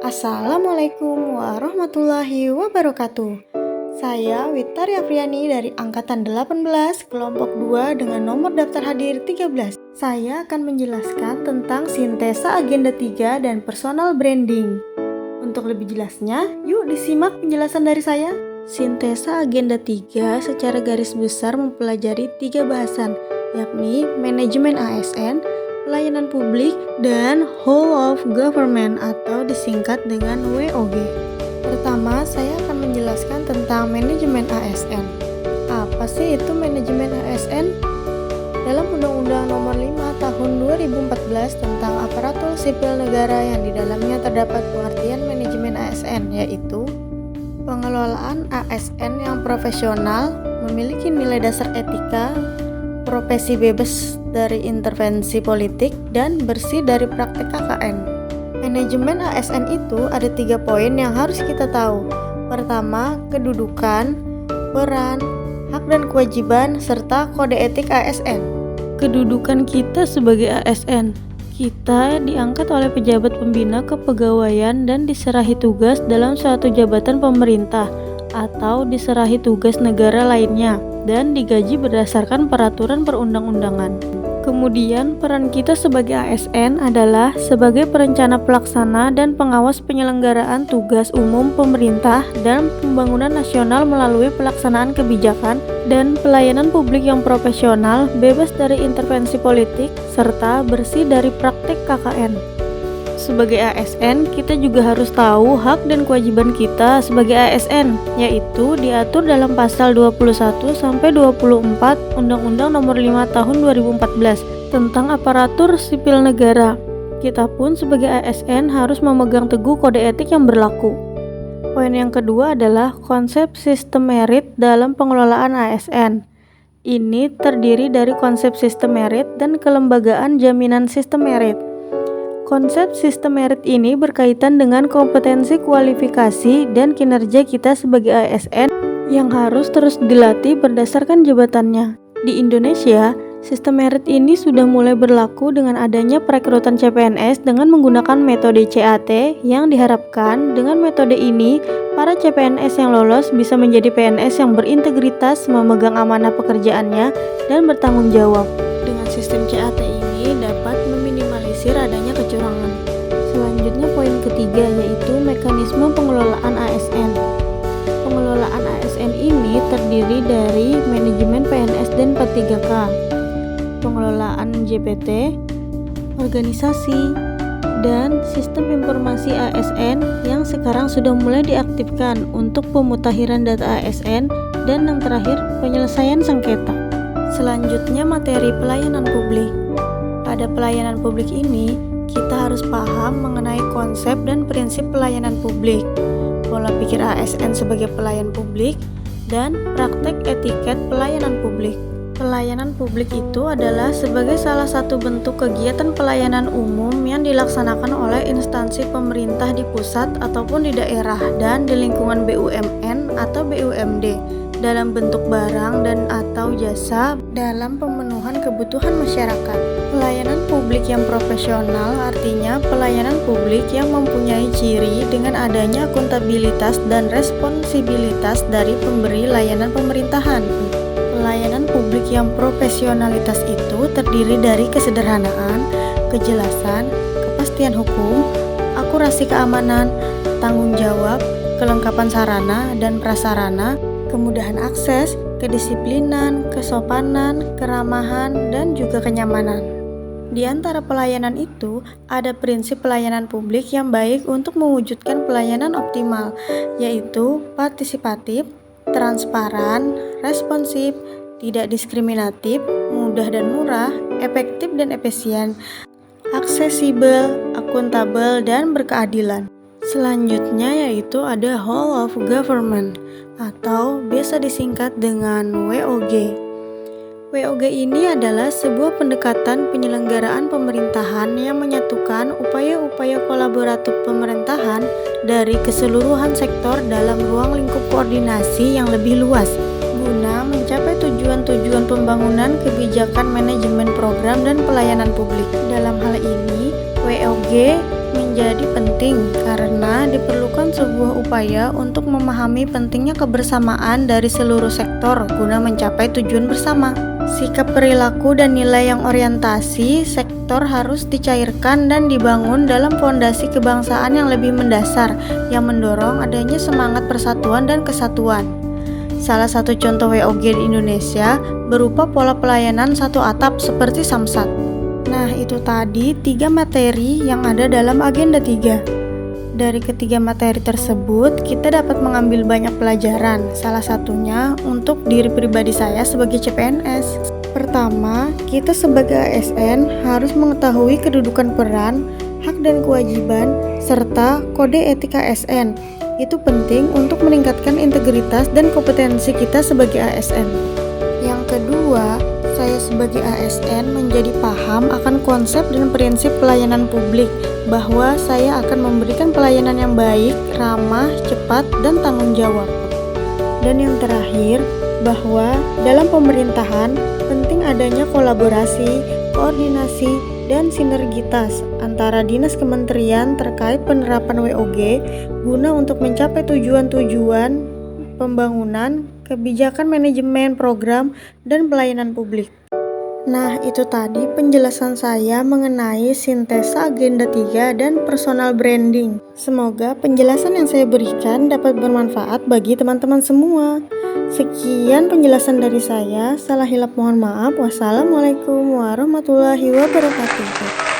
Assalamualaikum warahmatullahi wabarakatuh. Saya Witaria Friani dari Angkatan 18 Kelompok 2 dengan nomor daftar hadir 13. Saya akan menjelaskan tentang sintesa agenda 3 dan personal branding. Untuk lebih jelasnya, yuk disimak penjelasan dari saya. Sintesa agenda 3 secara garis besar mempelajari 3 bahasan, yakni manajemen ASN, pelayanan publik, dan whole of government atau disingkat dengan WOG. Pertama, saya akan menjelaskan tentang manajemen ASN. Apa sih itu manajemen ASN? Dalam Undang-Undang Nomor 5 Tahun 2014 tentang aparatur sipil negara yang di dalamnya terdapat pengertian manajemen ASN, yaitu pengelolaan ASN yang profesional, memiliki nilai dasar etika, profesi bebas dari intervensi politik, dan bersih dari praktek KKN. Manajemen ASN itu ada 3 poin yang harus kita tahu. Pertama, kedudukan, peran, hak dan kewajiban, serta kode etik ASN. Kedudukan kita sebagai ASN. Kita diangkat oleh pejabat pembina kepegawaian dan diserahi tugas dalam suatu jabatan pemerintah atau diserahi tugas negara lainnya dan digaji berdasarkan peraturan perundang-undangan. Kemudian, peran kita sebagai ASN adalah sebagai perencana pelaksana dan pengawas penyelenggaraan tugas umum pemerintah dan pembangunan nasional melalui pelaksanaan kebijakan dan pelayanan publik yang profesional, bebas dari intervensi politik, serta bersih dari praktik KKN. Sebagai ASN, kita juga harus tahu hak dan kewajiban kita sebagai ASN, yaitu diatur dalam pasal 21-24 Undang-Undang Nomor 5 Tahun 2014 tentang aparatur sipil negara. Kita pun sebagai ASN harus memegang teguh kode etik yang berlaku. Poin yang kedua adalah konsep sistem merit dalam pengelolaan ASN. Ini terdiri dari konsep sistem merit dan kelembagaan jaminan sistem merit. Konsep sistem merit ini berkaitan dengan kompetensi, kualifikasi, dan kinerja kita sebagai ASN yang harus terus dilatih berdasarkan jabatannya. Di Indonesia, sistem merit ini sudah mulai berlaku dengan adanya perekrutan CPNS dengan menggunakan metode CAT yang diharapkan dengan metode ini, para CPNS yang lolos bisa menjadi PNS yang berintegritas, memegang amanah pekerjaannya, dan bertanggung jawab. Dengan sistem CAT ini dapat meminimalisir adanya kecurangan. Selanjutnya poin ketiga yaitu mekanisme pengelolaan ASN. Pengelolaan ASN ini terdiri dari manajemen PNS dan P3K, pengelolaan JPT, organisasi, dan sistem informasi ASN yang sekarang sudah mulai diaktifkan untuk pemutakhiran data ASN, dan yang terakhir penyelesaian sengketa. Selanjutnya materi pelayanan publik. Pada pelayanan publik ini, kita harus paham mengenai konsep dan prinsip pelayanan publik, pola pikir ASN sebagai pelayan publik, dan praktek etiket pelayanan publik. Pelayanan publik itu adalah sebagai salah satu bentuk kegiatan pelayanan umum yang dilaksanakan oleh instansi pemerintah di pusat ataupun di daerah dan di lingkungan BUMN atau BUMD dalam bentuk barang dan atau jasa dalam pemenuhan kebutuhan masyarakat. Pelayanan publik yang profesional artinya pelayanan publik yang mempunyai ciri dengan adanya akuntabilitas dan responsibilitas dari pemberi layanan pemerintahan. Pelayanan publik yang profesionalitas itu terdiri dari kesederhanaan, kejelasan, kepastian hukum, akurasi keamanan, tanggung jawab, kelengkapan sarana dan prasarana, kemudahan akses, kedisiplinan, kesopanan, keramahan, dan juga kenyamanan. Di antara pelayanan itu, ada prinsip pelayanan publik yang baik untuk mewujudkan pelayanan optimal, yaitu partisipatif, transparan, responsif, tidak diskriminatif, mudah dan murah, efektif dan efisien, aksesibel, akuntabel, dan berkeadilan. Selanjutnya yaitu ada whole of government atau biasa disingkat dengan WOG. WOG ini adalah sebuah pendekatan penyelenggaraan pemerintahan yang menyatukan upaya-upaya kolaboratif pemerintahan dari keseluruhan sektor dalam ruang lingkup koordinasi yang lebih luas guna mencapai tujuan-tujuan pembangunan kebijakan manajemen program dan pelayanan publik. Dalam hal ini, WOG menjadi penting karena diperlukan sebuah upaya untuk memahami pentingnya kebersamaan dari seluruh sektor guna mencapai tujuan bersama. Sikap perilaku dan nilai yang orientasi sektor harus dicairkan dan dibangun dalam fondasi kebangsaan yang lebih mendasar yang mendorong adanya semangat persatuan dan kesatuan. Salah satu contoh WOG di Indonesia berupa pola pelayanan satu atap seperti Samsat. Nah, itu tadi 3 materi yang ada dalam agenda 3. Dari ketiga materi tersebut, kita dapat mengambil banyak pelajaran, salah satunya untuk diri pribadi saya sebagai CPNS. Pertama, kita sebagai ASN harus mengetahui kedudukan peran, hak dan kewajiban, serta kode etika ASN. Itu penting untuk meningkatkan integritas dan kompetensi kita sebagai ASN. Yang kedua, saya sebagai ASN menjadi paham akan konsep dan prinsip pelayanan publik, bahwa saya akan memberikan pelayanan yang baik, ramah, cepat, dan tanggung jawab. Dan yang terakhir, bahwa dalam pemerintahan penting adanya kolaborasi, koordinasi, dan sinergitas antara dinas kementerian terkait penerapan WOG guna untuk mencapai tujuan-tujuan pembangunan, kebijakan manajemen program, dan pelayanan publik. Nah, itu tadi penjelasan saya mengenai sintesa agenda 3 dan personal branding. Semoga penjelasan yang saya berikan dapat bermanfaat bagi teman-teman semua. Sekian penjelasan dari saya. Salah hilap mohon maaf. Wassalamualaikum warahmatullahi wabarakatuh.